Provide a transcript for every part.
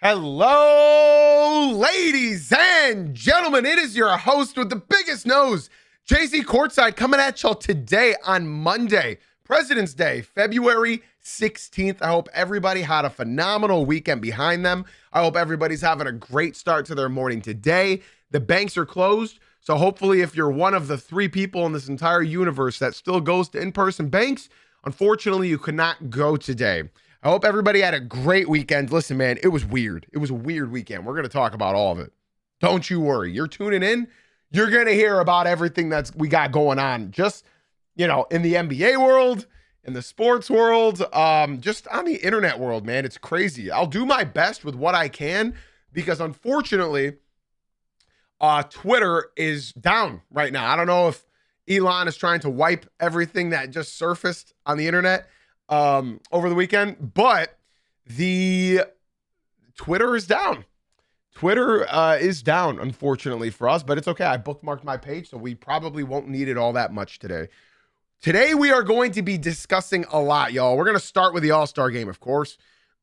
Hello, ladies and gentlemen. It is your host with the biggest nose, JC Courtside, coming at y'all today on Monday, President's Day, February 16th. I hope everybody had a phenomenal weekend behind them. I hope everybody's having a great start to their morning today. The banks are closed, so hopefully if you're one of the 3 people in this entire universe that still goes to in-person banks, unfortunately you could not go today. I hope everybody had a great weekend. Listen, man, it was weird. It was a weird weekend. We're going to talk about all of it. Don't you worry. You're tuning in. You're going to hear about everything that's we got going on. Just, in the NBA world, in the sports world, just on the internet world, man. It's crazy. I'll do my best with what I can because unfortunately, Twitter is down right now. I don't know if Elon is trying to wipe everything that just surfaced on the internet over the weekend, but the Twitter is down. Twitter is down, unfortunately for us, but it's okay. I bookmarked my page, so we probably won't need it all that much today. Today, we are going to be discussing a lot, y'all. We're going to start with the All-Star game, of course,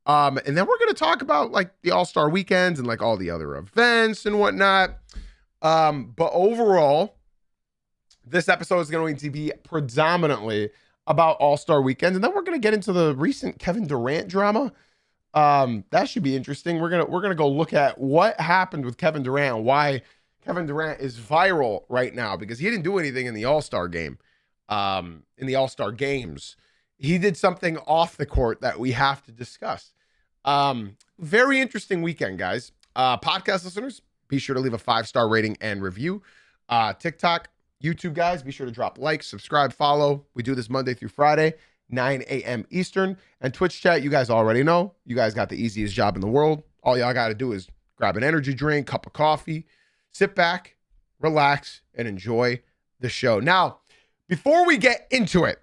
and then we're going to talk about, the All-Star weekends and, all the other events and whatnot, but overall, this episode is going to be predominantly about All-Star weekend, and then we're going to get into the recent Kevin Durant drama. That should be interesting. We're gonna go look at what happened with Kevin Durant, why Kevin Durant is viral right now, because he didn't do anything in the All-Star game, in the All-Star games. He did something off the court that we have to discuss. Very interesting weekend, guys. Podcast listeners, be sure to leave a 5-star rating and review. TikTok, YouTube guys, be sure to drop likes, subscribe, follow. We do this Monday through Friday, 9 a.m. Eastern. And Twitch chat, you guys already know. You guys got the easiest job in the world. All y'all got to do is grab an energy drink, cup of coffee, sit back, relax, and enjoy the show. Now, before we get into it,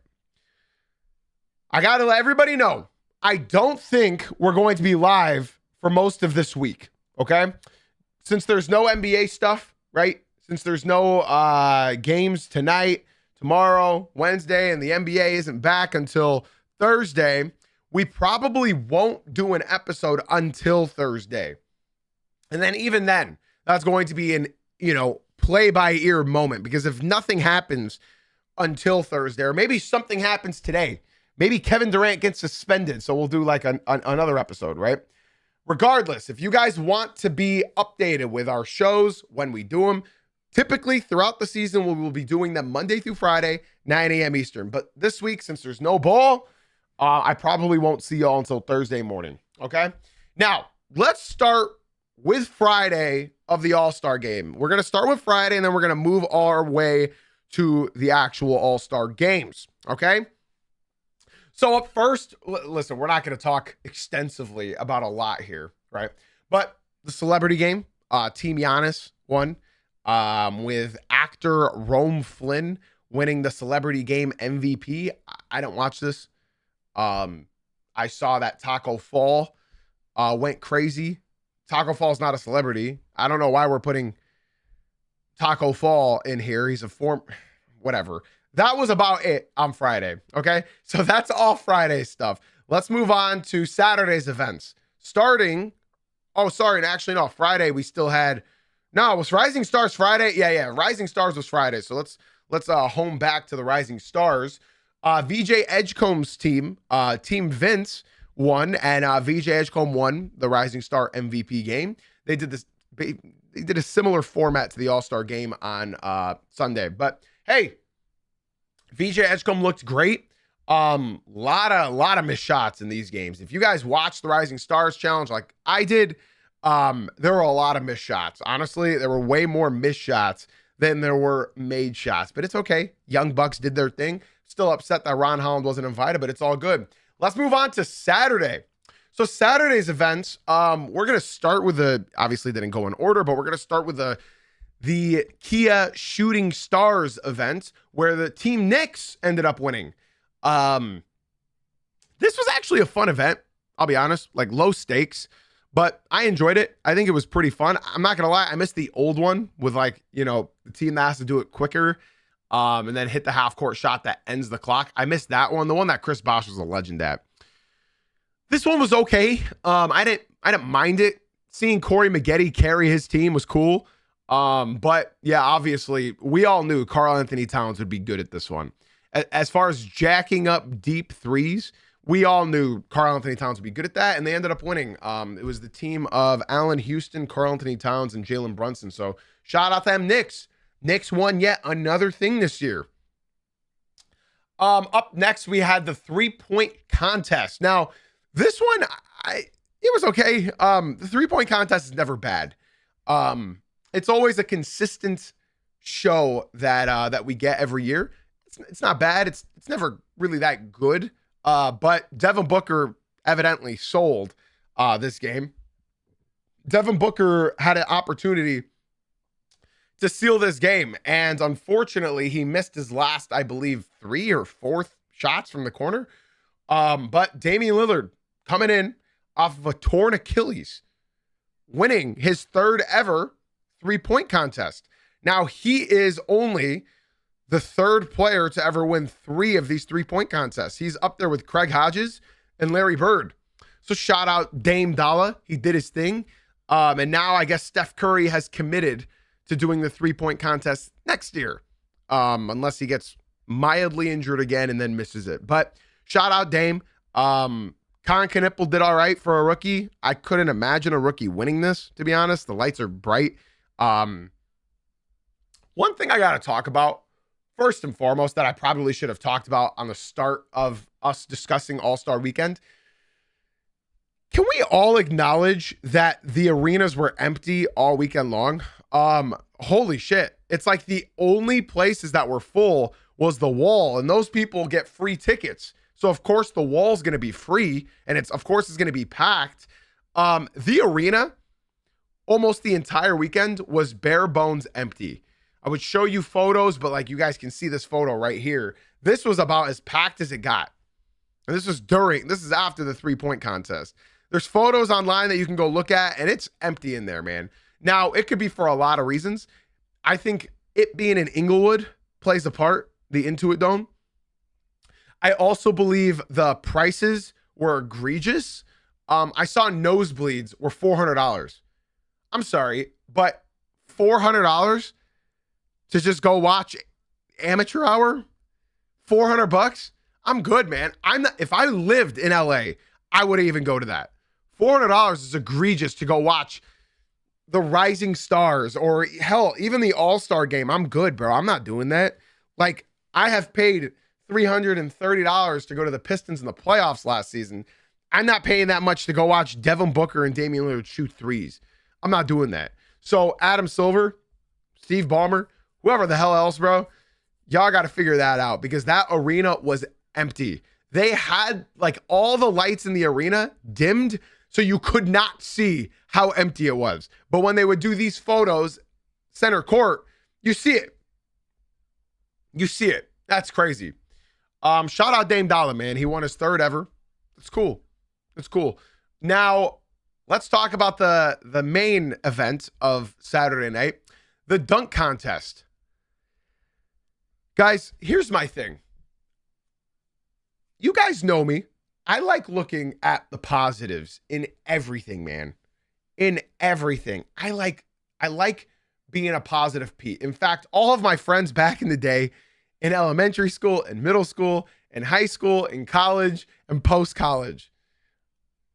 I got to let everybody know, I don't think we're going to be live for most of this week, okay? Since there's no NBA stuff, right? Since there's no games tonight, tomorrow, Wednesday, and the NBA isn't back until Thursday, we probably won't do an episode until Thursday. And then even then, that's going to be an, play-by-ear moment, because if nothing happens until Thursday, or maybe something happens today, maybe Kevin Durant gets suspended, so we'll do another episode, right? Regardless, if you guys want to be updated with our shows when we do them, typically, throughout the season, we will be doing them Monday through Friday, 9 a.m. Eastern. But this week, since there's no ball, I probably won't see y'all until Thursday morning, okay? Now, let's start with Friday of the All-Star game. We're going to start with Friday, and then we're going to move our way to the actual All-Star games, okay? So up first, listen, we're not going to talk extensively about a lot here, right? But the celebrity game, Team Giannis won. With actor Rome Flynn winning the celebrity game MVP. I don't watch this. I saw that Taco Fall went crazy. Taco Fall's not a celebrity. I don't know why we're putting Taco Fall in here. He's a whatever. That was about it on Friday. Okay. So that's all Friday stuff. Let's move on to Saturday's events. Friday we still had. No, it was Rising Stars Friday. Yeah. Rising Stars was Friday. So let's home back to the Rising Stars. VJ Edgecombe's team, Team Vince won, and VJ Edgecombe won the Rising Star MVP game. They did a similar format to the All-Star game on Sunday. But hey, VJ Edgecombe looked great. Lot of missed shots in these games. If you guys watched the Rising Stars Challenge like I did, there were a lot of missed shots. Honestly, there were way more missed shots than there were made shots, but it's okay. Young Bucks did their thing. Still upset that Ron Holland wasn't invited, but it's all good. Let's move on to Saturday. So Saturday's events, we're going to start with obviously didn't go in order, but we're going to start with the Kia Shooting Stars event where the Team Knicks ended up winning. This was actually a fun event. I'll be honest, low stakes. But I enjoyed it. I think it was pretty fun. I'm not going to lie. I missed the old one with the team that has to do it quicker and then hit the half court shot that ends the clock. I missed that one. The one that Chris Bosh was a legend at. This one was okay. I didn't mind it seeing Corey Maggette carry his team was cool. But yeah, obviously we all knew Karl-Anthony Towns would be good at this one. As far as jacking up deep threes, we all knew Karl-Anthony Towns would be good at that, and they ended up winning. It was the team of Allen Houston, Karl-Anthony Towns, and Jalen Brunson. So shout out to them Knicks. Knicks won yet another thing this year. Up next, we had the 3-point contest. Now, this one, it was okay. The 3-point contest is never bad. It's always a consistent show that we get every year. It's not bad. It's never really that good. But Devin Booker evidently sold this game. Devin Booker had an opportunity to seal this game, and unfortunately, he missed his last, I believe, 3 or 4 shots from the corner. But Damian Lillard coming in off of a torn Achilles, winning his 3rd ever 3-point contest. Now, he is only the 3rd player to ever win 3 of these 3-point contests. He's up there with Craig Hodges and Larry Bird. So shout out Dame Dalla. He did his thing. And now I guess Steph Curry has committed to doing the 3-point contest next year. Unless he gets mildly injured again and then misses it. But shout out Dame. Colin Knippel did all right for a rookie. I couldn't imagine a rookie winning this, to be honest. The lights are bright. One thing I got to talk about, first and foremost, that I probably should have talked about on the start of us discussing All-Star Weekend. Can we all acknowledge that the arenas were empty all weekend long? Holy shit. It's like the only places that were full was the Wall, and those people get free tickets. So of course the Wall's going to be free, and it's going to be packed. The arena, almost the entire weekend, was bare bones empty. I would show you photos, but like you guys can see this photo right here. This was about as packed as it got. And this is after the 3-point contest. There's photos online that you can go look at, and it's empty in there, man. Now, it could be for a lot of reasons. I think it being in Inglewood plays a part, the Intuit Dome. I also believe the prices were egregious. I saw nosebleeds were $400. I'm sorry, but $400 to just go watch amateur hour? $400? I'm good, man. If I lived in LA, I wouldn't even go to that. $400 is egregious to go watch the Rising Stars or hell, even the All-Star game. I'm good, bro. I'm not doing that. Like, I have paid $330 to go to the Pistons in the playoffs last season. I'm not paying that much to go watch Devin Booker and Damian Lillard shoot threes. I'm not doing that. So Adam Silver, Steve Ballmer, whoever the hell else, bro, y'all got to figure that out because that arena was empty. They had like all the lights in the arena dimmed so you could not see how empty it was. But when they would do these photos, center court, you see it. You see it. That's crazy. Shout out Dame Dalla, man. He won his 3rd ever. It's cool. It's cool. Now, let's talk about the main event of Saturday night, the dunk contest. Guys, here's my thing. You guys know me. I like looking at the positives in everything, man. In everything. I like being a positive Pete. In fact, all of my friends back in the day in elementary school and middle school and high school and college and post-college,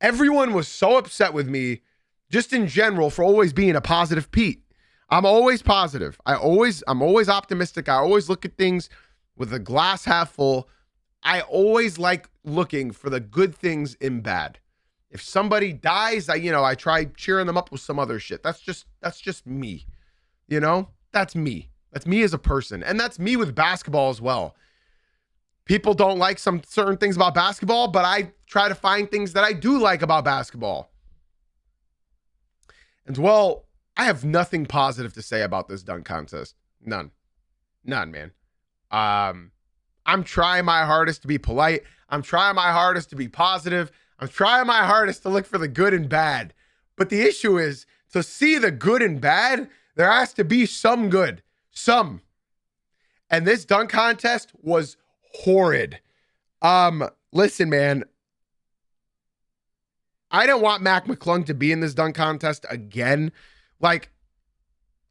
everyone was so upset with me just in general for always being a positive Pete. I'm always positive. I'm always optimistic. I always look at things with a glass half full. I always like looking for the good things in bad. If somebody dies, I try cheering them up with some other shit. That's just me. That's me. That's me as a person. And that's me with basketball as well. People don't like some certain things about basketball, but I try to find things that I do like about basketball. And well, I have nothing positive to say about this dunk contest. None, man. I'm trying my hardest to be polite. I'm trying my hardest to be positive. I'm trying my hardest to look for the good and bad. But the issue is, to see the good and bad, there has to be some good. Some. And this dunk contest was horrid. Listen, man. I don't want Mac McClung to be in this dunk contest again. Like,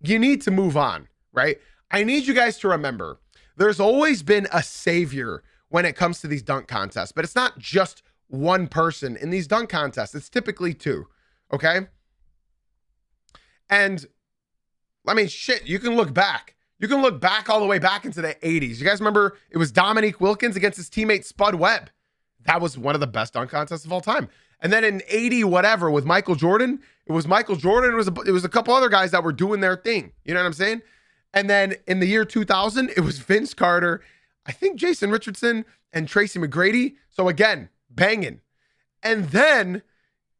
you need to move on, right? I need you guys to remember there's always been a savior when it comes to these dunk contests, but it's not just one person in these dunk contests. It's typically two, okay? And I mean, shit, you can look back. You can look back all the way back into the 80s. You guys remember it was Dominique Wilkins against his teammate Spud Webb. That was one of the best dunk contests of all time. And then in 80 whatever with Michael Jordan, it was Michael Jordan. It was a couple other guys that were doing their thing. You know what I'm saying? And then in the year 2000, it was Vince Carter, I think Jason Richardson, and Tracy McGrady. So again, banging. And then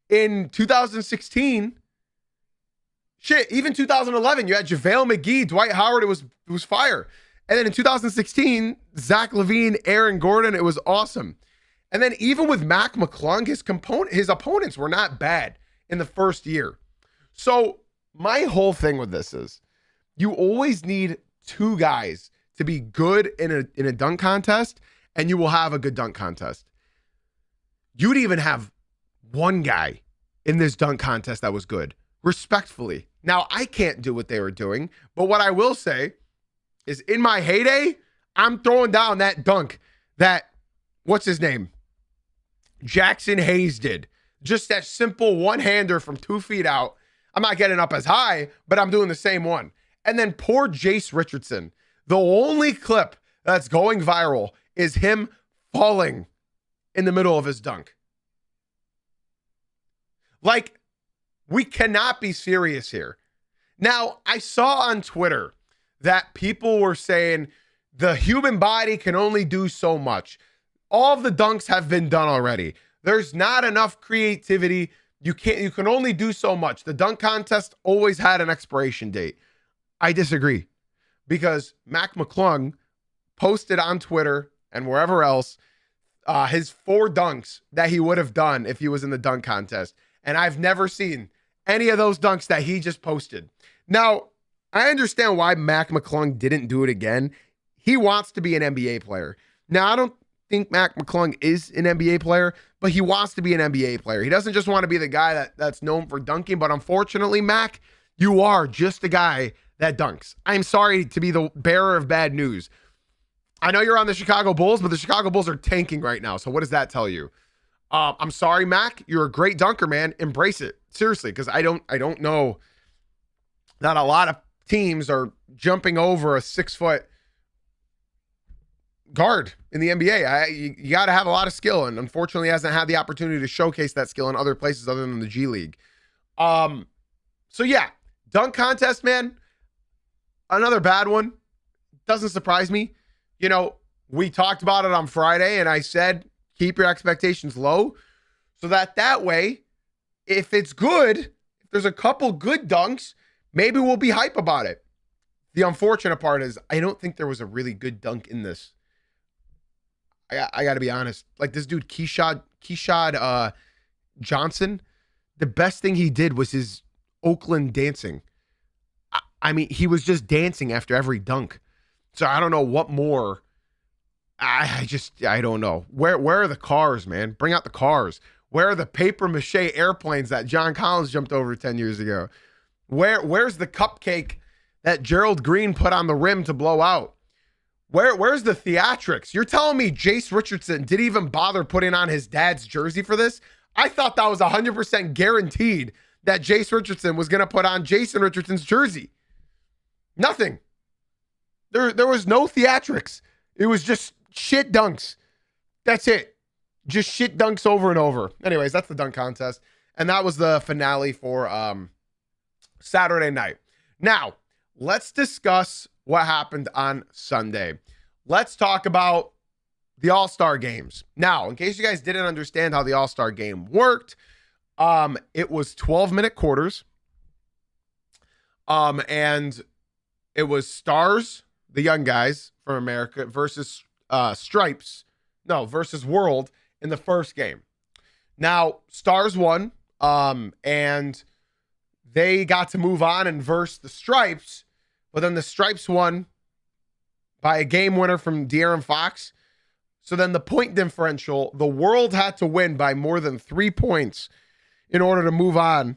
in 2016, shit, even 2011, you had JaVale McGee, Dwight Howard, it was fire. And then in 2016, Zach LaVine, Aaron Gordon, it was awesome. And then even with Mac McClung, his opponents were not bad in the first year. So my whole thing with this is you always need two guys to be good in a dunk contest, and you will have a good dunk contest. You'd even have one guy in this dunk contest that was good, respectfully. Now, I can't do what they were doing, but what I will say is in my heyday, I'm throwing down that dunk that, what's his name? Jackson Hayes did. Just that simple one-hander from 2 feet out. I'm not getting up as high, but I'm doing the same one. And then poor Jace Richardson. The only clip that's going viral is him falling in the middle of his dunk. Like, we cannot be serious here. Now, I saw on Twitter that people were saying the human body can only do so much. All of the dunks have been done already. There's not enough creativity. You can only do so much. The dunk contest always had an expiration date. I disagree, because Mac McClung posted on Twitter and wherever else his 4 dunks that he would have done if he was in the dunk contest. And I've never seen any of those dunks that he just posted. Now, I understand why Mac McClung didn't do it again. He wants to be an NBA player. Now, I don't think Mac McClung is an NBA player, but he wants to be an NBA player. He doesn't just want to be the guy that's known for dunking, but unfortunately, Mac, you are just a guy that dunks. I'm sorry to be the bearer of bad news. I know you're on the Chicago Bulls, but the Chicago Bulls are tanking right now. So what does that tell you? I'm sorry, Mac. You're a great dunker, man. Embrace it. Seriously, because I don't know that a lot of teams are jumping over a 6-foot guard in the NBA. You got to have a lot of skill, and unfortunately hasn't had the opportunity to showcase that skill in other places other than the G League. So yeah, dunk contest, man. Another bad one. Doesn't surprise me. You know, we talked about it on Friday, and I said keep your expectations low so that way, if it's good, if there's a couple good dunks, maybe we'll be hype about it. The unfortunate part is I don't think there was a really good dunk in this. I got to be honest. Like this dude, Keyshawn Johnson, the best thing he did was his Oakland dancing. I mean, he was just dancing after every dunk. So I don't know what more. I don't know. Where are the cars, man? Bring out the cars. Where are the paper mache airplanes that John Collins jumped over 10 years ago? Where's the cupcake that Gerald Green put on the rim to blow out? Where's the theatrics? You're telling me Jace Richardson didn't even bother putting on his dad's jersey for this? I thought that was 100% guaranteed that Jace Richardson was going to put on Jason Richardson's jersey. Nothing. There was no theatrics. It was just shit dunks. That's it. Just shit dunks over and over. Anyways, that's the dunk contest. And that was the finale for Saturday night. Now, let's discuss what happened on Sunday. Let's talk about the All-Star games. Now, in case you guys didn't understand how the All-Star game worked, it was 12-minute quarters. And it was Stars, the young guys from America, versus versus World in the first game. Now, Stars won, and they got to move on and verse the Stripes, but then the Stripes won by a game winner from De'Aaron Fox. So then the point differential, the World had to win by more than 3 points in order to move on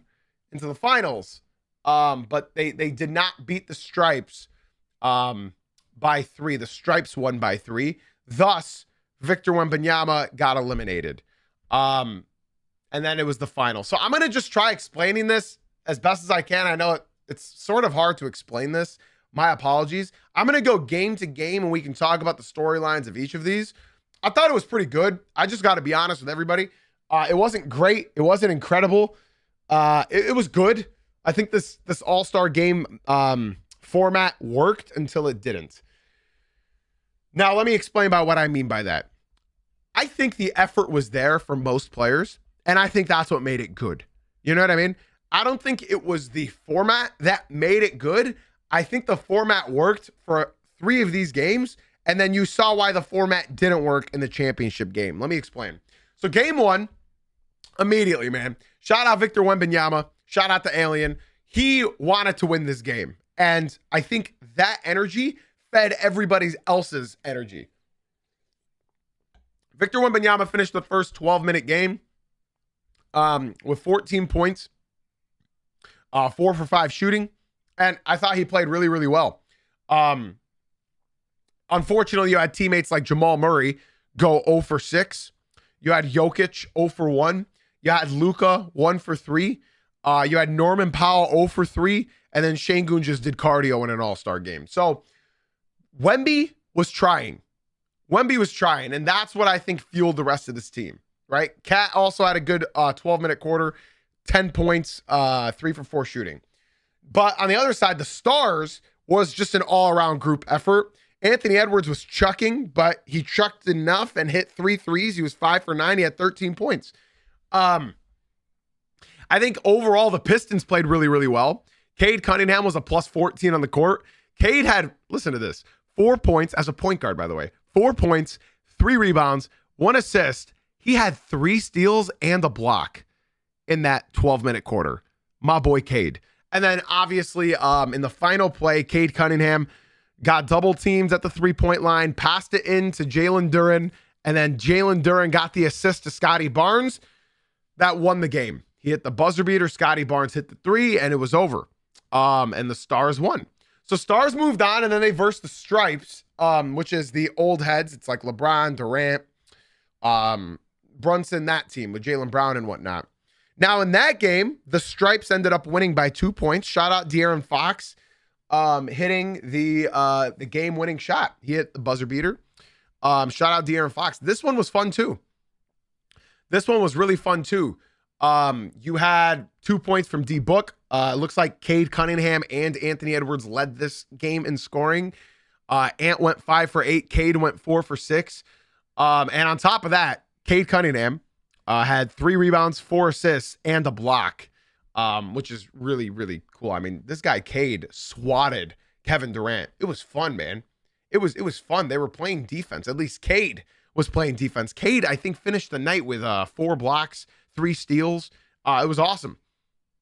into the finals. But they did not beat the Stripes by 3. The Stripes won by 3. Thus, Victor Wembanyama got eliminated. And then it was the final. So I'm going to just try explaining this as best as I can. I know it's sort of hard to explain this. My apologies. I'm going to go game to game and we can talk about the storylines of each of these. I thought it was pretty good. I just got to be honest with everybody. It wasn't great. It wasn't incredible. It was good. I think this All-Star game format worked until it didn't. Now, let me explain about what I mean by that. I think the effort was there for most players, and I think that's what made it good. You know what I mean? I don't think it was the format that made it good. I think the format worked for 3 of these games, and then you saw why the format didn't work in the championship game. Let me explain. So game 1, immediately, man. Shout out Victor Wembanyama. Shout out to Alien. He wanted to win this game. And I think that energy fed everybody else's energy. Victor Wembanyama finished the first 12-minute game with 14 points, 4 for 5 shooting. And I thought he played really, really well. Unfortunately, you had teammates like Jamal Murray go 0 for 6. You had Jokic 0 for 1. You had Luka 1 for 3. You had Norman Powell 0 for 3. And then Şengün just did cardio in an all-star game. So Wemby was trying. And that's what I think fueled the rest of this team, right? Cat also had a good 12-minute quarter, 10 points, 3 for 4 shooting. But on the other side, the Stars was just an all-around group effort. Anthony Edwards was chucking, but he chucked enough and hit 3 threes. He was 5 for 9. He had 13 points. I think overall the Pistons played really, really well. Cade Cunningham was a plus 14 on the court. Cade had, listen to this, 4 points as a point guard, by the way. 4 points, 3 rebounds, 1 assist. He had 3 steals and a block in that 12-minute quarter. My boy Cade. And then obviously in the final play, Cade Cunningham got double teamed at the 3-point line, passed it in to Jalen Duren, and then Jalen Duren got the assist to Scotty Barnes. That won the game. He hit the buzzer beater, Scotty Barnes hit the 3, and it was over. And the Stars won. So Stars moved on, and then they versed the Stripes, which is the old heads. It's like LeBron, Durant, Brunson, that team with Jaylen Brown and whatnot. Now, in that game, the Stripes ended up winning by 2 points. Shout out De'Aaron Fox hitting the game-winning shot. He hit the buzzer beater. Shout out De'Aaron Fox. This one was fun, too. This one was really fun, too. You had 2 points from D Book. It looks like Cade Cunningham and Anthony Edwards led this game in scoring. Ant went 5 for 8. Cade went 4 for 6. And on top of that, Cade Cunningham had 3 rebounds, 4 assists, and a block, which is really, really cool. I mean, this guy Cade swatted Kevin Durant. It was fun, man. It was fun. They were playing defense. At least Cade was playing defense. Cade, I think, finished the night with 4 blocks, 3 steals. It was awesome.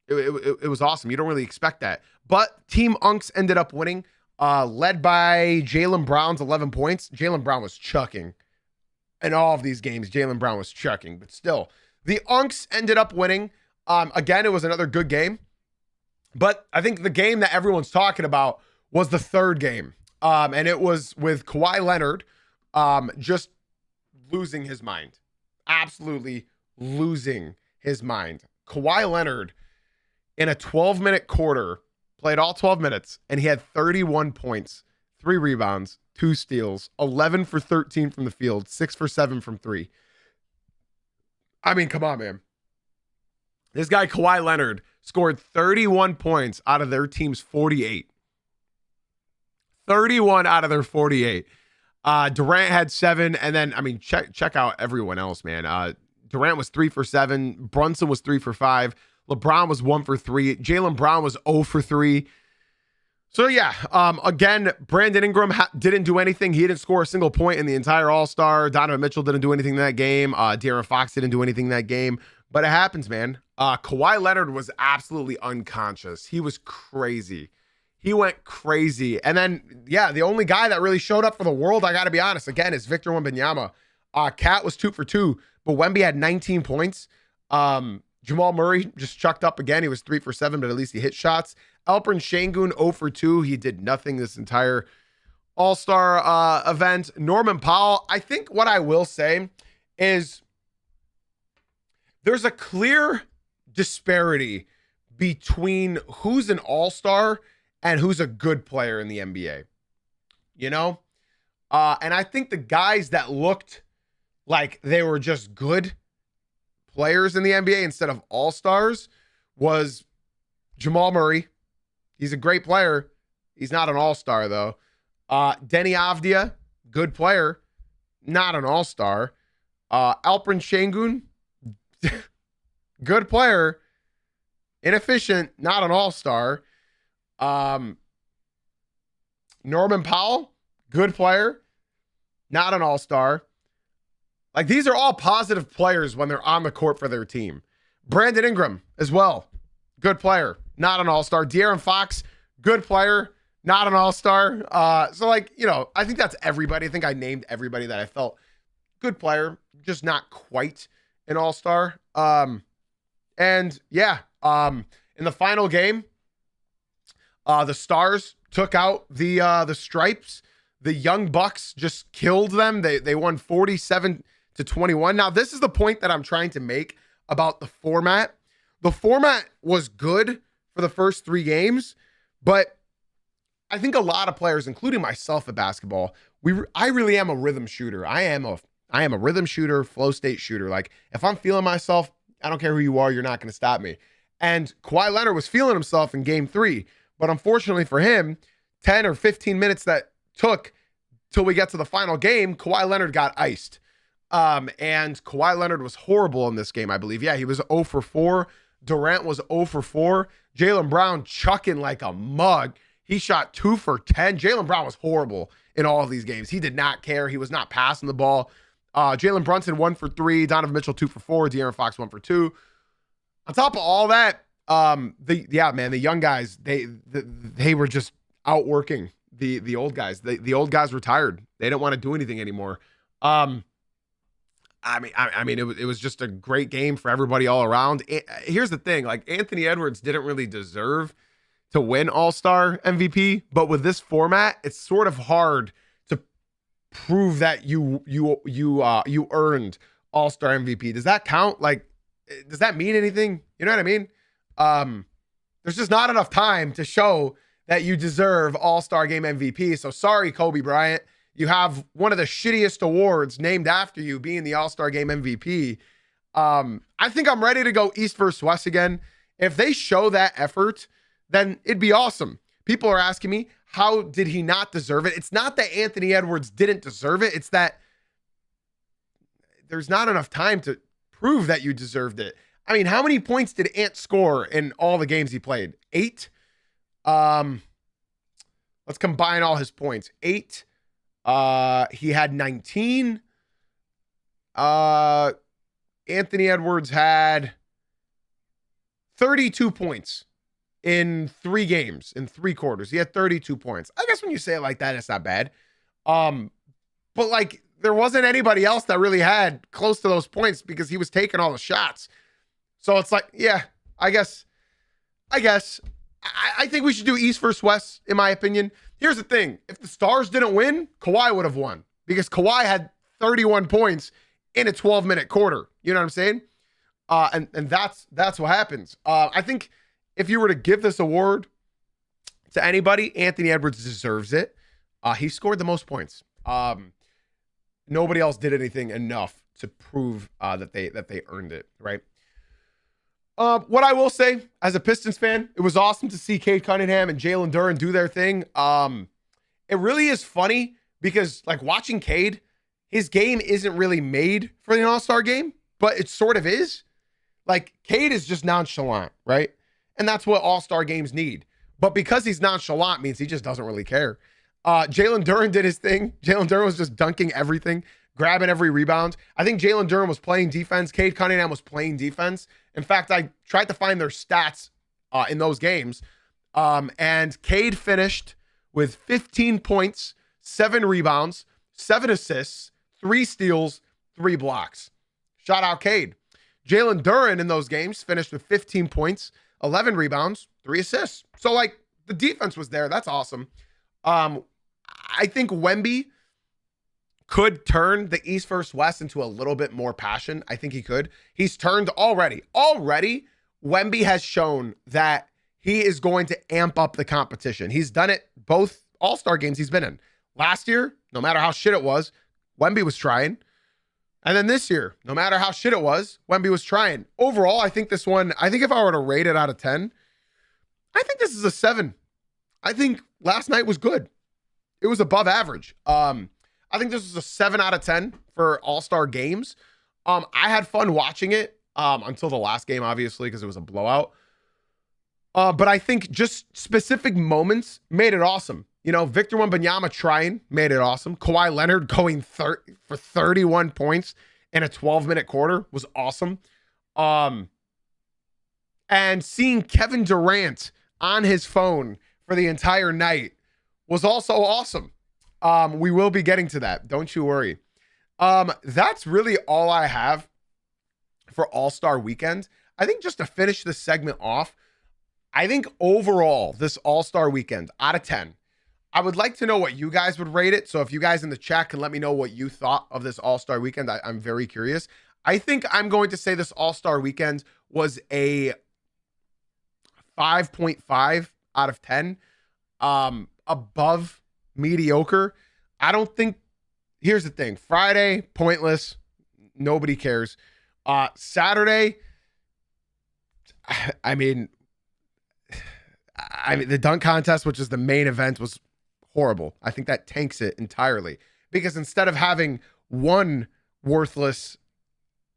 It was awesome. You don't really expect that. But Team Unks ended up winning, led by Jaylen Brown's 11 points. Jaylen Brown was chucking. In all of these games, Jaylen Brown was chucking. But still, the Unks ended up winning. Again, it was another good game. But I think the game that everyone's talking about was the third game. And it was with Kawhi Leonard just losing his mind. Absolutely losing his mind. Kawhi Leonard, in a 12-minute quarter, played all 12 minutes, and he had 31 points, 3 rebounds, 2 steals, 11 for 13 from the field, 6 for 7 from 3. I mean, come on, man. This guy, Kawhi Leonard, scored 31 points out of their team's 48. 31 out of their 48. Durant had 7, and then, I mean, check out everyone else, man. Durant was 3 for 7. Brunson was 3 for 5. LeBron was 1 for 3. Jaylen Brown was 0 for 3. So, yeah, again, Brandon Ingram didn't do anything. He didn't score a single point in the entire All-Star. Donovan Mitchell didn't do anything in that game. De'Aaron Fox didn't do anything in that game. But it happens, man. Kawhi Leonard was absolutely unconscious. He was crazy. He went crazy. And then, yeah, the only guy that really showed up for the world, I got to be honest, again, is Victor Wembanyama. Cat was 2 for 2, but Wemby had 19 points. Jamal Murray just chucked up again. He was 3 for 7, but at least he hit shots. Alperen Sengun 0 for 2. He did nothing this entire All-Star event. Norman Powell, I think what I will say is there's a clear disparity between who's an All-Star and who's a good player in the NBA. You know? And I think the guys that looked like they were just good players in the NBA instead of All-Stars was Jamal Murray. He's a great player. He's not an All-Star, though. Denny Avdia, good player, not an All-Star. Alperen Sengun, good player, inefficient, not an All-Star. Norman Powell, good player, not an All-Star. Like, these are all positive players when they're on the court for their team. Brandon Ingram as well, good player, not an All-Star. De'Aaron Fox, good player, not an All-Star. So, like, you know, I think that's everybody. I think I named everybody that I felt good player, just not quite an All-Star. And yeah, in the final game, the Stars took out the Stripes. The Young Bucks just killed them. They won 47-21. Now, this is the point that I'm trying to make about the format. The format was good for the first 3 games, but I think a lot of players, including myself at basketball, I really am a rhythm shooter. I am a rhythm shooter, flow state shooter. Like, if I'm feeling myself, I don't care who you are, you're not going to stop me. And Kawhi Leonard was feeling himself in game 3, but unfortunately for him, 10 or 15 minutes that took till we get to the final game, Kawhi Leonard got iced. And Kawhi Leonard was horrible in this game, I believe. Yeah, he was 0 for 4. Durant was 0 for 4. Jaylen Brown chucking like a mug. He shot 2 for 10. Jaylen Brown was horrible in all of these games. He did not care. He was not passing the ball. Jalen Brunson 1 for 3. Donovan Mitchell 2 for 4. De'Aaron Fox 1 for 2. On top of all that, the young guys, they were just outworking the old guys. The old guys retired. They didn't want to do anything anymore. I mean, it was just a great game for everybody all around. Here's the thing: like, Anthony Edwards didn't really deserve to win All-Star MVP, but with this format, it's sort of hard to prove that you earned All-Star MVP. Does that count? Like, does that mean anything? You know what I mean? There's just not enough time to show that you deserve All-Star Game MVP. So sorry, Kobe Bryant. You have one of the shittiest awards named after you being the All-Star Game MVP. I think I'm ready to go East versus West again. If they show that effort, then it'd be awesome. People are asking me, how did he not deserve it? It's not that Anthony Edwards didn't deserve it. It's that there's not enough time to prove that you deserved it. I mean, how many points did Ant score in all the games he played? 8? Let's combine all his points. 8. He had 19. Anthony Edwards had 32 points in 3 games, in 3 quarters. He had 32 points. I guess when you say it like that, it's not bad. But like, there wasn't anybody else that really had close to those points because he was taking all the shots. So it's like, yeah, I guess I think we should do East versus West, in my opinion. Here's the thing. If the Stars didn't win, Kawhi would have won because Kawhi had 31 points in a 12-minute quarter. You know what I'm saying? And that's what happens. I think if you were to give this award to anybody, Anthony Edwards deserves it. He scored the most points. Nobody else did anything enough to prove that they earned it, right? What I will say, as a Pistons fan, it was awesome to see Cade Cunningham and Jalen Duren do their thing. It really is funny because, like, watching Cade, his game isn't really made for the All-Star game, but it sort of is. Like, Cade is just nonchalant, right? And that's what All-Star games need. But because he's nonchalant means he just doesn't really care. Jalen Duren did his thing. Jalen Duren was just dunking everything, grabbing every rebound. I think Jalen Duren was playing defense. Cade Cunningham was playing defense. In fact, I tried to find their stats in those games. And Cade finished with 15 points, 7 rebounds, 7 assists, 3 steals, 3 blocks. Shout out Cade. Jalen Duren in those games finished with 15 points, 11 rebounds, 3 assists. So, like, the defense was there. That's awesome. I think Wemby could turn the East versus West into a little bit more passion. I think he could. He's turned already. Already, Wemby has shown that he is going to amp up the competition. He's done it both All-Star games he's been in. Last year, no matter how shit it was, Wemby was trying. And then this year, no matter how shit it was, Wemby was trying. Overall, I think this one, I think if I were to rate it out of 10, I think this is a 7. I think last night was good. It was above average. I think this was a 7 out of 10 for All-Star games. I had fun watching it until the last game, obviously, because it was a blowout. But I think just specific moments made it awesome. You know, Victor Wembanyama trying made it awesome. Kawhi Leonard going for 31 points in a 12-minute quarter was awesome. And seeing Kevin Durant on his phone for the entire night was also awesome. We will be getting to that. Don't you worry. That's really all I have for All-Star Weekend. I think just to finish this segment off, I think overall, this All-Star Weekend, out of 10, I would like to know what you guys would rate it. So if you guys in the chat can let me know what you thought of this All-Star Weekend, I'm very curious. I think I'm going to say this All-Star Weekend was a 5.5 out of 10. Above mediocre. I don't think, here's the thing. Friday, pointless. Nobody cares. Saturday, I mean, the dunk contest, which is the main event, was horrible. I think that tanks it entirely. Because instead of having one worthless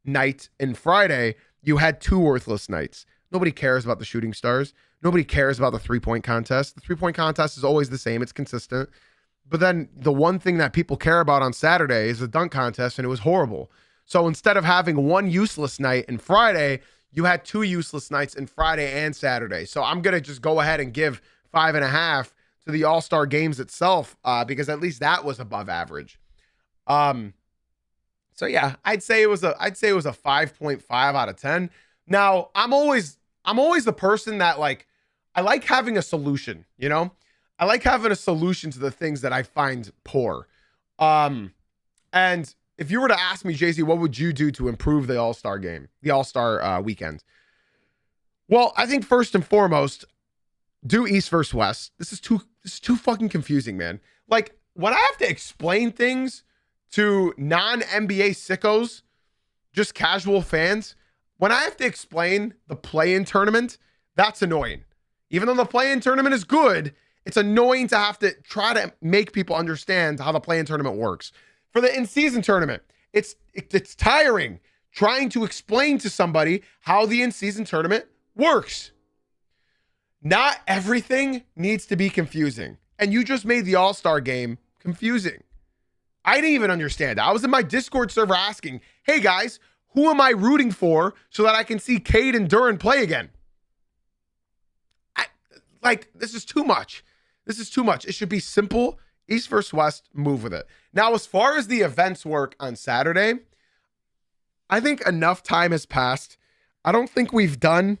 night in Friday, you had 2 worthless nights. Nobody cares about the shooting stars. Nobody cares about the 3-point contest. The 3-point contest is always the same. It's consistent. But then the one thing that people care about on Saturday is the dunk contest, and it was horrible. So instead of having one useless night in Friday, you had 2 useless nights in Friday and Saturday. So I'm going to just go ahead and give 5.5 to the All-Star games itself, because at least that was above average. So yeah, I'd say it was a 5.5 out of 10. Now, I'm always the person that, like, I like having a solution, you know? I like having a solution to the things that I find poor. And if you were to ask me, Jay-Z, what would you do to improve the All-Star game, the All-Star weekend? Well, I think first and foremost, do East versus West. This is too fucking confusing, man. Like, when I have to explain things to non-NBA sickos, just casual fans, when I have to explain the play-in tournament, that's annoying. Even though the play-in tournament is good, it's annoying to have to try to make people understand how the play-in tournament works. For the in-season tournament, it's tiring trying to explain to somebody how the in-season tournament works. Not everything needs to be confusing. And you just made the All-Star game confusing. I didn't even understand it. I was in my Discord server asking, hey guys, who am I rooting for so that I can see Cade and Duren play again? This is too much. This is too much. It should be simple. East versus West, move with it. Now, as far as the events work on Saturday, I think enough time has passed. I don't think we've done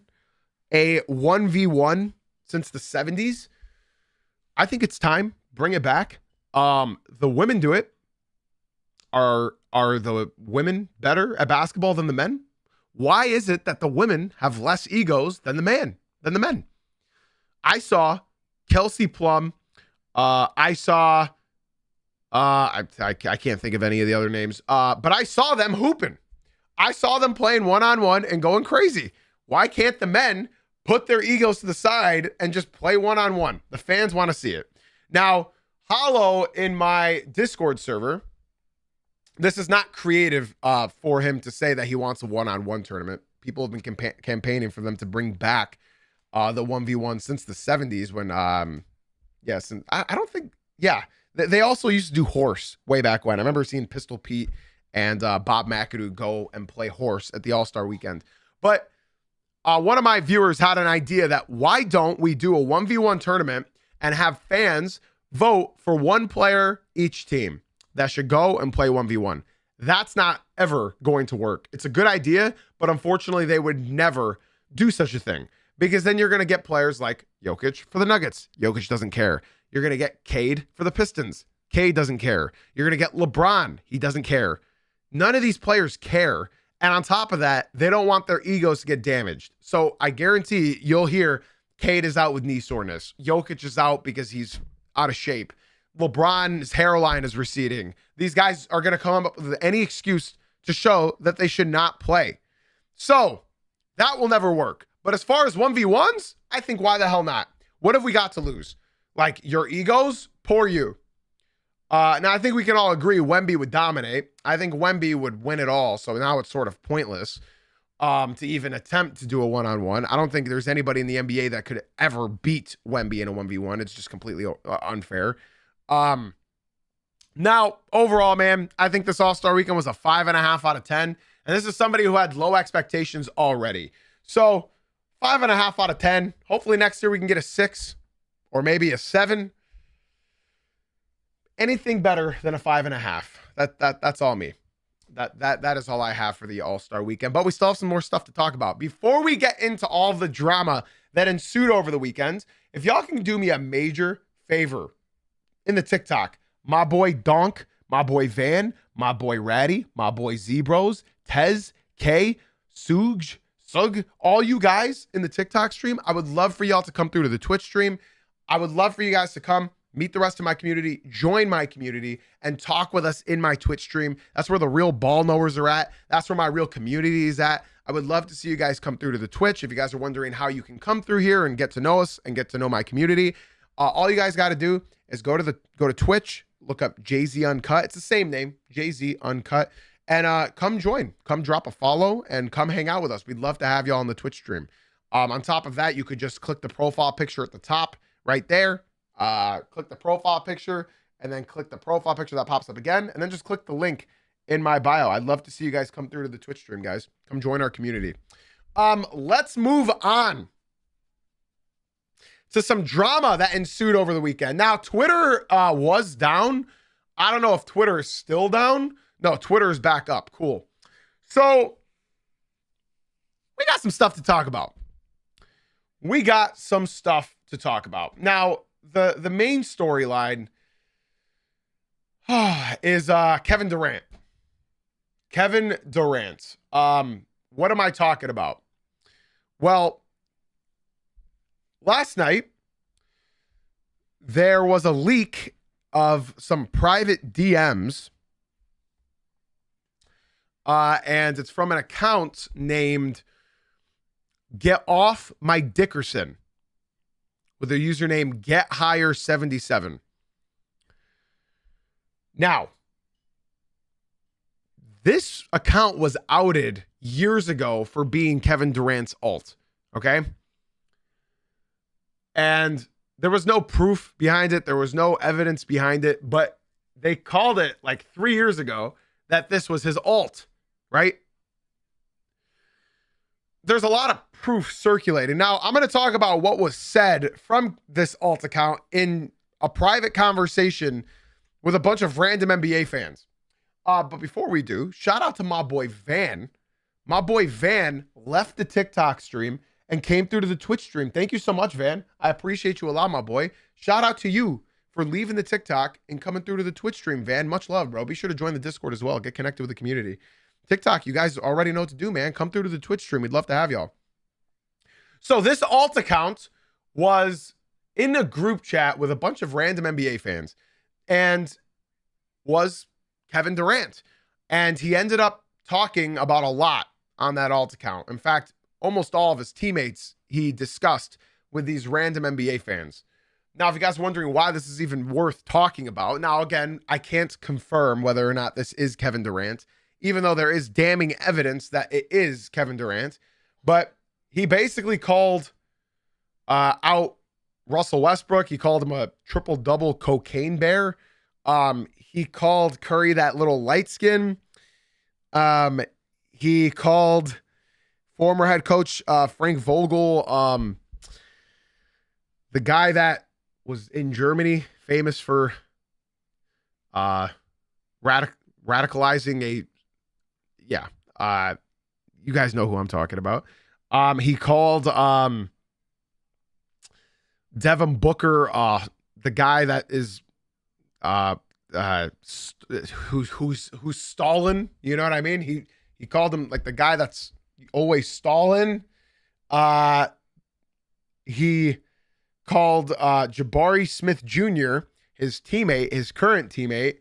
a 1v1 since the 70s. I think it's time. Bring it back. The women do it. Are the women better at basketball than the men? Why is it that the women have less egos than the men? I saw Kelsey Plum. I saw I can't think of any of the other names. But I saw them hooping. I saw them playing one-on-one and going crazy. Why can't the men put their egos to the side and just play one-on-one? The fans want to see it. Now, Hollow in my Discord server, this is not creative for him to say that he wants a one-on-one tournament. People have been campaigning for them to bring back the 1v1 since the 70s when, yes, and I don't think, yeah, they also used to do horse way back when. I remember seeing Pistol Pete and Bob McAdoo go and play horse at the All-Star weekend. But one of my viewers had an idea that why don't we do a 1v1 tournament and have fans vote for one player each team that should go and play 1v1. That's not ever going to work. It's a good idea, but unfortunately, they would never do such a thing because then you're going to get players like Jokic for the Nuggets. Jokic doesn't care. You're going to get Cade for the Pistons. Cade doesn't care. You're going to get LeBron. He doesn't care. None of these players care. And on top of that, they don't want their egos to get damaged. So I guarantee you'll hear Cade is out with knee soreness. Jokic is out because he's out of shape. LeBron's hairline is receding. These guys are going to come up with any excuse to show that they should not play. So that will never work. But as far as 1v1s, I think why the hell not? What have we got to lose? Like your egos? Poor you. Now, I think we can all agree Wemby would dominate. I think Wemby would win it all. So now it's sort of pointless to even attempt to do a one-on-one. I don't think there's anybody in the NBA that could ever beat Wemby in a 1v1. It's just completely unfair. Now, overall, man, I think this All-Star Weekend was a 5.5 out of 10. And this is somebody who had low expectations already. So 5.5 out of 10. Hopefully next year we can get a 6 or maybe a 7. Anything better than a 5.5. That's all me. That is all I have for the All-Star Weekend. But we still have some more stuff to talk about. Before we get into all the drama that ensued over the weekend, if y'all can do me a major favor in the TikTok, my boy Donk, my boy Van, my boy Ratty, my boy Zebros, Tez, K, Sug, all you guys in the TikTok stream, I would love for y'all to come through to the Twitch stream. I would love for you guys to come meet the rest of my community, join my community, and talk with us in my Twitch stream. That's where the real ball knowers are at. That's where my real community is at. I would love to see you guys come through to the Twitch. If you guys are wondering how you can come through here and get to know us and get to know my community, all you guys got to do is go to Twitch, look up Jay-Z Uncut. It's the same name, Jay-Z Uncut, and come join. Come drop a follow and come hang out with us. We'd love to have y'all on the Twitch stream. On top of that, you could just click the profile picture at the top right there. Click the profile picture and then click the profile picture that pops up again. And then just click the link in my bio. I'd love to see you guys come through to the Twitch stream, guys. Come join our community. Let's move on to some drama that ensued over the weekend. Now, Twitter was down. I don't know if Twitter is still down. No, Twitter is back up. Cool. So we got some stuff to talk about. Now, the main storyline is Kevin Durant. Kevin Durant. What am I talking about? Well, last night, there was a leak of some private DMs. And it's from an account named Get Off My Dickerson with the username GetHigher77. Now, this account was outed years ago for being Kevin Durant's alt, okay? And there was no proof behind it. There was no evidence behind it, but they called it like 3 years ago that this was his alt, right? There's a lot of proof circulating. Now, I'm going to talk about what was said from this alt account in a private conversation with a bunch of random NBA fans. But before we do, shout out to my boy Van. My boy Van left the TikTok stream and came through to the Twitch stream. Thank you so much, Van. I appreciate you a lot, my boy. Shout out to you for leaving the TikTok and coming through to the Twitch stream, Van. Much love, bro. Be sure to join the Discord as well. Get connected with the community. TikTok, you guys already know what to do, man. Come through to the Twitch stream. We'd love to have y'all. So this alt account was in a group chat with a bunch of random NBA fans and was Kevin Durant. And he ended up talking about a lot on that alt account. In fact, almost all of his teammates he discussed with these random NBA fans. Now, if you guys are wondering why this is even worth talking about, now, again, I can't confirm whether or not this is Kevin Durant, even though there is damning evidence that it is Kevin Durant. But he basically called out Russell Westbrook. He called him a triple-double cocaine bear. He called Curry that little light skin. He called former head coach Frank Vogel, the guy that was in Germany, famous for radicalizing yeah, you guys know who I'm talking about. He called Devin Booker, the guy that is who's stalling. You know what I mean? He called him like the guy that's always stalling. He called Jabari Smith Jr., his teammate, his current teammate,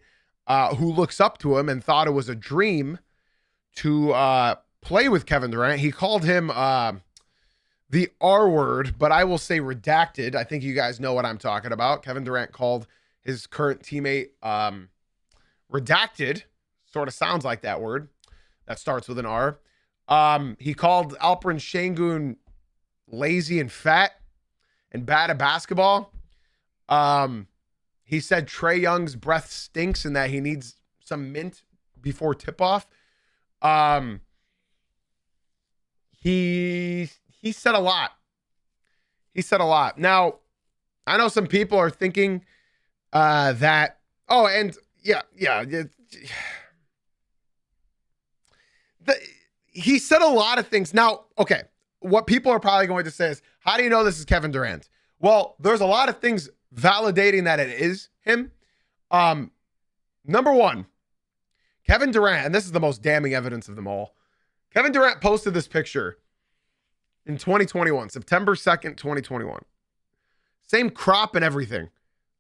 who looks up to him and thought it was a dream to play with Kevin Durant. He called him the R word, but I will say redacted. I think you guys know what I'm talking about. Kevin Durant called his current teammate redacted. Sort of sounds like that word that starts with an R. He called Alperen Şengün lazy and fat and bad at basketball. He said Trae Young's breath stinks and that he needs some mint before tip-off. He said a lot. He said a lot. Now, I know some people are thinking that, oh, and yeah. He said a lot of things. Now, okay, what people are probably going to say is, how do you know this is Kevin Durant? Well, there's a lot of things validating that it is him. Number one, Kevin Durant, and this is the most damning evidence of them all. Kevin Durant posted this picture in 2021, September 2nd, 2021. Same crop and everything.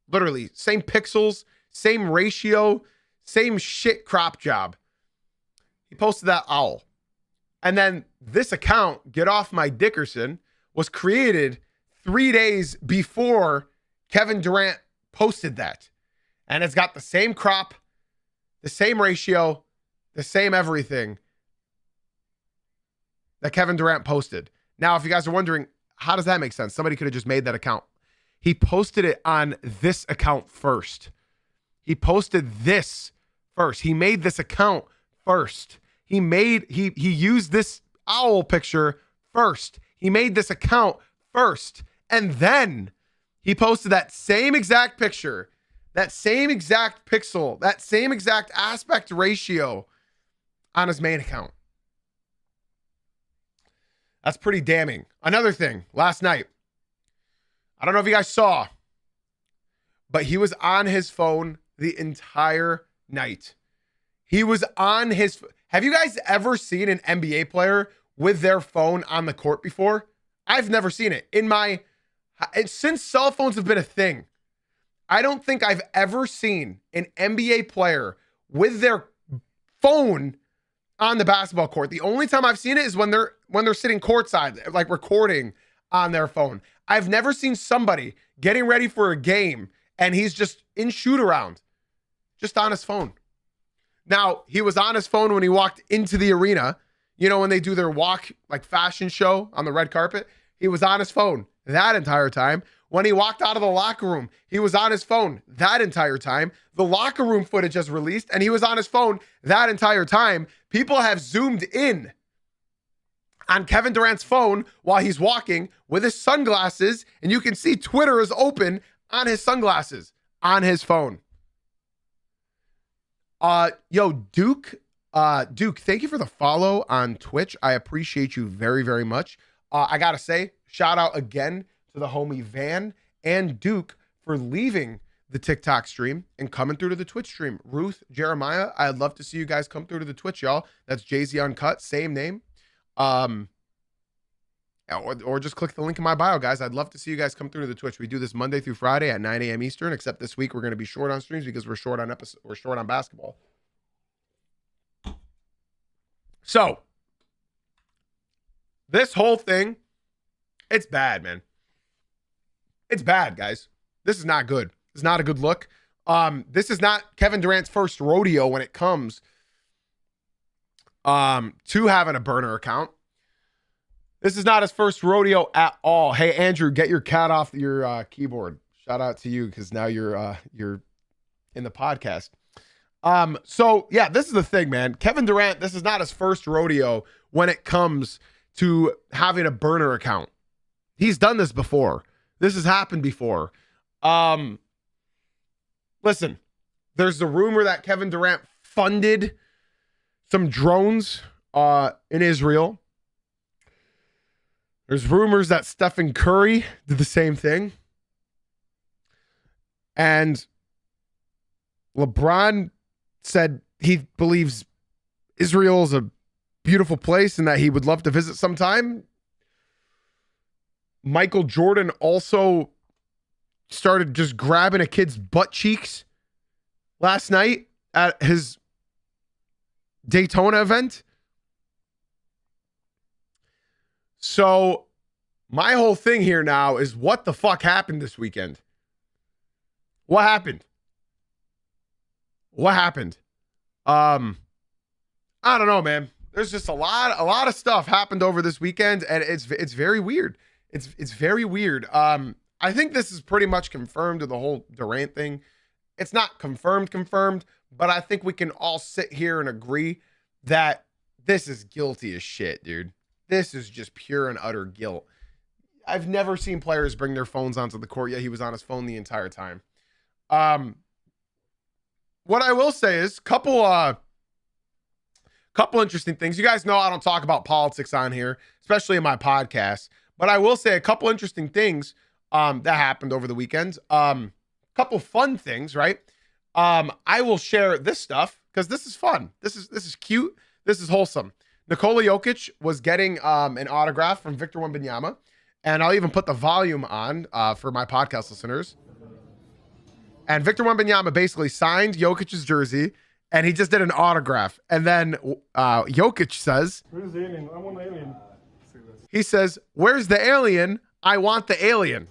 Literally, same pixels, same ratio, same shit crop job. He posted that owl. And then this account, Get Off My Dickerson, was created 3 days before Kevin Durant posted that. And it's got the same crop, the same ratio, the same everything that Kevin Durant posted. Now, if you guys are wondering, how does that make sense? Somebody could have just made that account. He posted it on this account first. He posted this first. He made this account first. He used this owl picture first. He made this account first. And then he posted that same exact picture, that same exact pixel, that same exact aspect ratio on his main account. That's pretty damning. Another thing, last night, I don't know if you guys saw, but he was on his phone the entire night. He was on his... Have you guys ever seen an NBA player with their phone on the court before? I've never seen it. Since cell phones have been a thing, I don't think I've ever seen an NBA player with their phone on the basketball court. The only time I've seen it is when they're sitting courtside, like recording on their phone. I've never seen somebody getting ready for a game and he's just in shoot around, just on his phone. Now, he was on his phone when he walked into the arena. You know, when they do their walk, like fashion show on the red carpet, he was on his phone that entire time. When he walked out of the locker room, he was on his phone that entire time. The locker room footage is released and he was on his phone that entire time. People have zoomed in on Kevin Durant's phone while he's walking with his sunglasses, and you can see Twitter is open on his sunglasses on his phone. Duke, thank you for the follow on Twitch. I appreciate you very, very much. I gotta say, shout out again to the homie Van and Duke for leaving the TikTok stream and coming through to the Twitch stream. Ruth, Jeremiah, I'd love to see you guys come through to the Twitch, y'all. That's Jay-Z Uncut, same name. Or just click the link in my bio, guys. I'd love to see you guys come through to the Twitch. We do this Monday through Friday at 9 a.m. Eastern, except this week we're going to be short on streams because we're short on basketball. So, this whole thing, it's bad, man. It's bad, guys. This is not good. It's not a good look. This is not Kevin Durant's first rodeo when it comes to having a burner account. This is not his first rodeo at all. Hey, Andrew, get your cat off your keyboard. Shout out to you because now you're in the podcast. So yeah, this is the thing, man. Kevin Durant, this is not his first rodeo when it comes to having a burner account. He's done this before. This has happened before. Listen, there's the rumor that Kevin Durant funded some drones in Israel. There's rumors that Stephen Curry did the same thing. And LeBron said he believes Israel is a beautiful place and that he would love to visit sometime. Michael Jordan also started just grabbing a kid's butt cheeks last night at his Daytona event. So my whole thing here now is what the fuck happened this weekend? What happened? What happened? I don't know, man. There's just a lot of stuff happened over this weekend, and it's very weird. It's very weird. I think this is pretty much confirmed to the whole Durant thing. It's not confirmed, but I think we can all sit here and agree that this is guilty as shit, dude. This is just pure and utter guilt. I've never seen players bring their phones onto the court, yet he was on his phone the entire time. What I will say is couple interesting things. You guys know I don't talk about politics on here, especially in my podcast, but I will say a couple interesting things that happened over the weekend. Couple fun things, right? I will share this stuff because this is fun. This is cute. This is wholesome. Nikola Jokic was getting an autograph from Victor Wembanyama, and I'll even put the volume on for my podcast listeners. And Victor Wembanyama basically signed Jokic's jersey, and he just did an autograph. And then Jokic says, "Where's the alien? I want the alien." He says, "Where's the alien? I want the alien."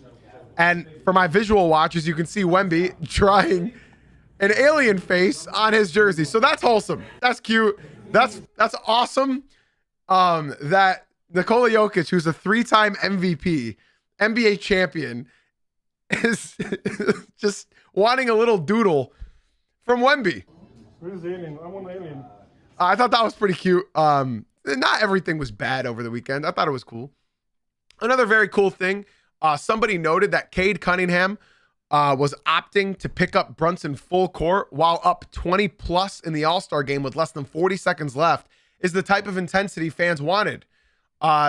And for my visual watchers, you can see Wemby trying an alien face on his jersey. So that's wholesome. That's cute. That's awesome. That Nikola Jokic, who's a 3-time MVP, NBA champion, is just wanting a little doodle from Wemby. Where's the alien? I want the alien. I thought that was pretty cute. Not everything was bad over the weekend. I thought it was cool. Another very cool thing, somebody noted that Cade Cunningham was opting to pick up Brunson full court while up 20 plus in the All-Star game with less than 40 seconds left is the type of intensity fans wanted.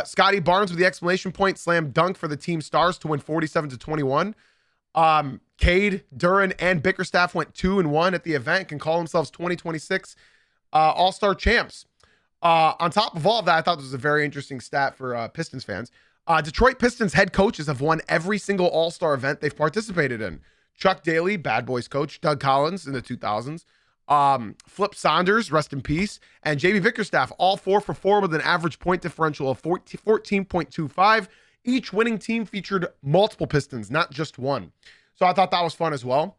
Scotty Barnes with the exclamation point slam dunk for the team stars to win 47-21. Cade, Duren, and Bickerstaff went 2-1 at the event, can call themselves 2026 All-Star champs. On top of all of that, I thought this was a very interesting stat for Pistons fans. Detroit Pistons head coaches have won every single All-Star event they've participated in. Chuck Daly, Bad Boys coach, Doug Collins in the 2000s, Flip Saunders, rest in peace, and JB Bickerstaff, all 4 for 4 with an average point differential of 14.25. Each winning team featured multiple Pistons, not just one. So I thought that was fun as well.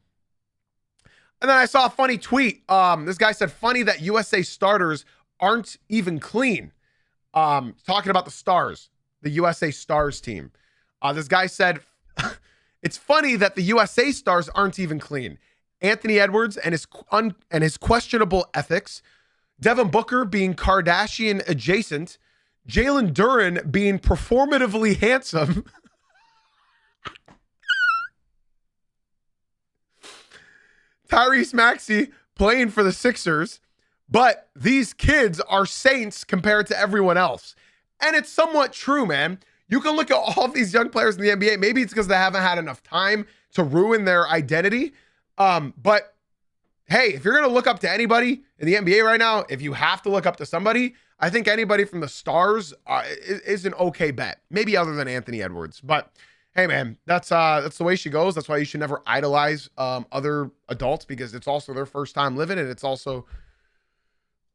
And then I saw a funny tweet. This guy said, funny that USA starters aren't even clean. Talking about the Stars, the USA Stars team. This guy said, it's funny that the USA Stars aren't even clean. Anthony Edwards and his questionable ethics, Devin Booker being Kardashian adjacent, Jalen Duren being performatively handsome, Tyrese Maxey playing for the Sixers, but these kids are saints compared to everyone else. And it's somewhat true, man. You can look at all of these young players in the NBA. Maybe it's because they haven't had enough time to ruin their identity. But hey, if you're going to look up to anybody in the NBA right now, if you have to look up to somebody, I think anybody from the Stars is an okay bet. Maybe other than Anthony Edwards. But hey, man, that's the way she goes. That's why you should never idolize other adults, because it's also their first time living, and it's also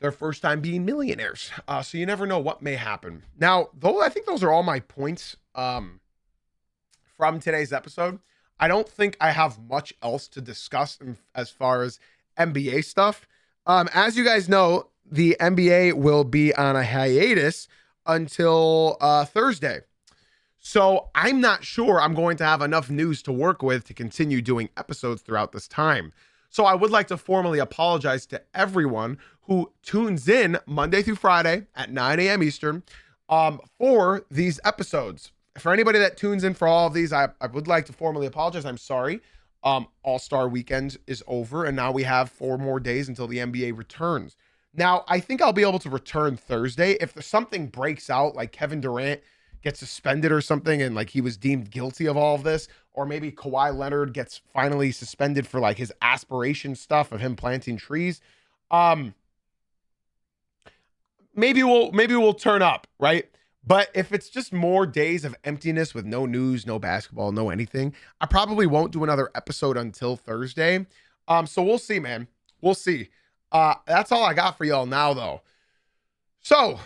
their first time being millionaires. So you never know what may happen. Now, though, I think those are all my points from today's episode. I don't think I have much else to discuss as far as NBA stuff. As you guys know, the NBA will be on a hiatus until Thursday. So I'm not sure I'm going to have enough news to work with to continue doing episodes throughout this time. So I would like to formally apologize to everyone who tunes in Monday through Friday at 9 a.m. Eastern for these episodes. For anybody that tunes in for all of these, I would like to formally apologize. I'm sorry. All-Star weekend is over, and now we have 4 more days until the NBA returns. Now, I think I'll be able to return Thursday. If there's something breaks out, like Kevin Durant gets suspended or something, and like he was deemed guilty of all of this, or maybe Kawhi Leonard gets finally suspended for like his aspiration stuff of him planting trees. Um, maybe we'll turn up, right? But if it's just more days of emptiness with no news, no basketball, no anything, I probably won't do another episode until Thursday. So we'll see, man. We'll see. That's all I got for y'all now, though. So,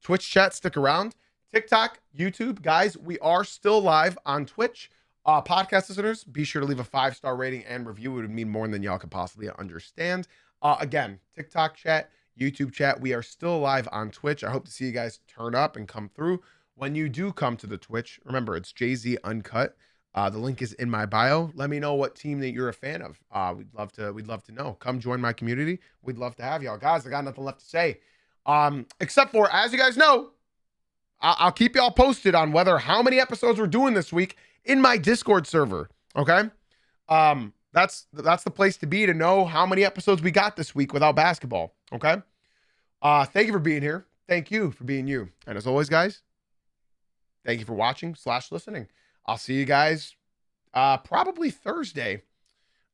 Twitch chat, stick around. TikTok, YouTube, guys, we are still live on Twitch. Podcast listeners, be sure to leave a 5-star rating and review. It would mean more than y'all could possibly understand. Again, TikTok chat, YouTube chat, we are still live on Twitch. I hope to see you guys turn up and come through. When you do come to the Twitch, remember, it's Jay-Z Uncut. The link is in my bio. Let me know what team that you're a fan of. We'd love to know. Come join my community. We'd love to have y'all. Guys, I got nothing left to say. Except for, as you guys know, I'll keep y'all posted on how many episodes we're doing this week in my Discord server. Okay. That's the place to be to know how many episodes we got this week without basketball. Okay. Thank you for being here. Thank you for being you. And as always, guys, thank you for watching / listening. I'll see you guys probably Thursday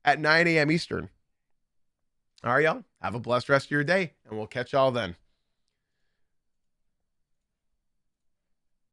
at 9 a.m. Eastern. All right, y'all. Have a blessed rest of your day, and we'll catch y'all then.